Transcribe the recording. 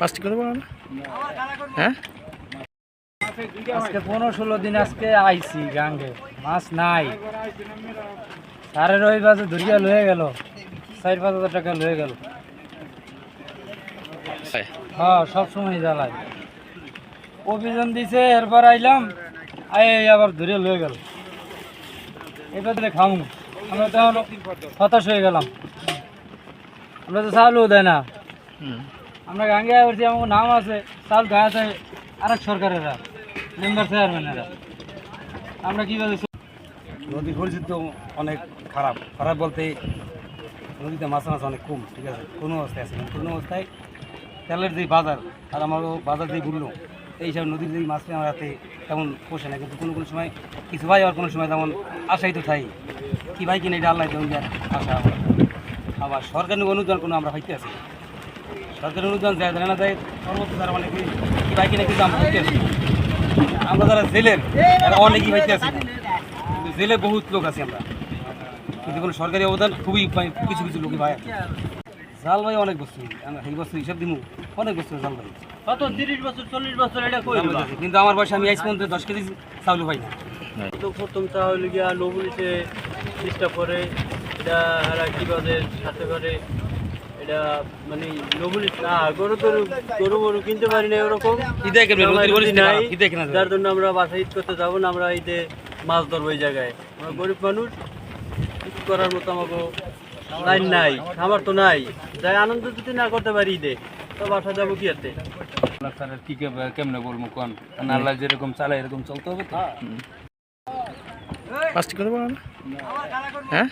পাঁচটি করে বলো না হ্যাঁ আজকে 15-16 দিন আজকে আইছি গাঙ্গে মাছ নাই সাড়ে রবিবাজে ধরিয়া লয়ে গেল 4-5 হাজার টাকা লয়ে গেল। হ্যাঁ সবসময় জ্বালায় অভিযান দিছে এরপর আইলাম আবার ধরিয়া লয়ে গেল। এবার খামু আমরা তখন হতাশ হয়ে গেলাম। আমরা তো চালও দেয় না, আমরা গাঙ্গে করছি আমার নাম আছে চাল গায়ে আছে আরেক সরকারেরা মেম্বার চেয়ারম্যানেরা। আমরা কীভাবে নদীর পরিস্থিতি তো অনেক খারাপ খারাপ বলতে নদীতে মাছ অনেক কম, ঠিক আছে, কোনো অবস্থায় আছে কোনো অবস্থায় তেলের যে বাজার আর আমারও বাজার দিয়ে ঘুরলো এই হিসাবে নদীর যে মাছটা আমার হাতে তেমন পোষে না, কিন্তু কোনো কোনো সময় কিছু ভাই আবার কোনো সময় তেমন আশাই তো থাই কী ভাই কিনে এটা আল্লাহ তেমন আশা আবার সরকারি অনুদান কোনো আমরা পাইতে আছি সরকারি অনুদান যায় জানে না যায় সর্বোচ্চ তারা মানে কি ভাই কিনে কিন্তু আমরা পাইতে আছি। আমরা যারা জেলের তারা অনেকই পাইতে আছি, কিন্তু জেলে বহুত লোক আছে আমরা, কিন্তু কোনো সরকারি অবদান খুবই কিছু কিছু লোকই ভাই জাল ভাই অনেক বস্তু এই বস্তু হিসাব দিব অনেক বস্তু জাল ভাই কত 30 বছর 40 বছর এটা কই কিন্তু আমার বয়সে আমি আজ পর্যন্ত 10 কেজি চাউল পাই না। তো প্রথম চাউল গিয়া লোবলিতে ডিস্টার্ব করে এটা এরা কীভাবে সাথে করে এটা মানে লোবলি না গরু কিনতে পারি না এরকম যার জন্য আমরা বাসা ঈদ করতে যাবো না, আমরা ঈদে মাছ ধরবো এই জায়গায়। আমরা গরিব মানুষ কিছু করার মতো আমাকে লাইন নাই খাবার তো নাই, যাই আনন্দ যদি না করতে পারি ঈদে তো বাসা যাবো কি হাতে কি কেমনে বলবো কোন আল্লাহ যেরকম চালায় এরকম চলতে হবে তো। পাঁচটি করে বলো না হ্যাঁ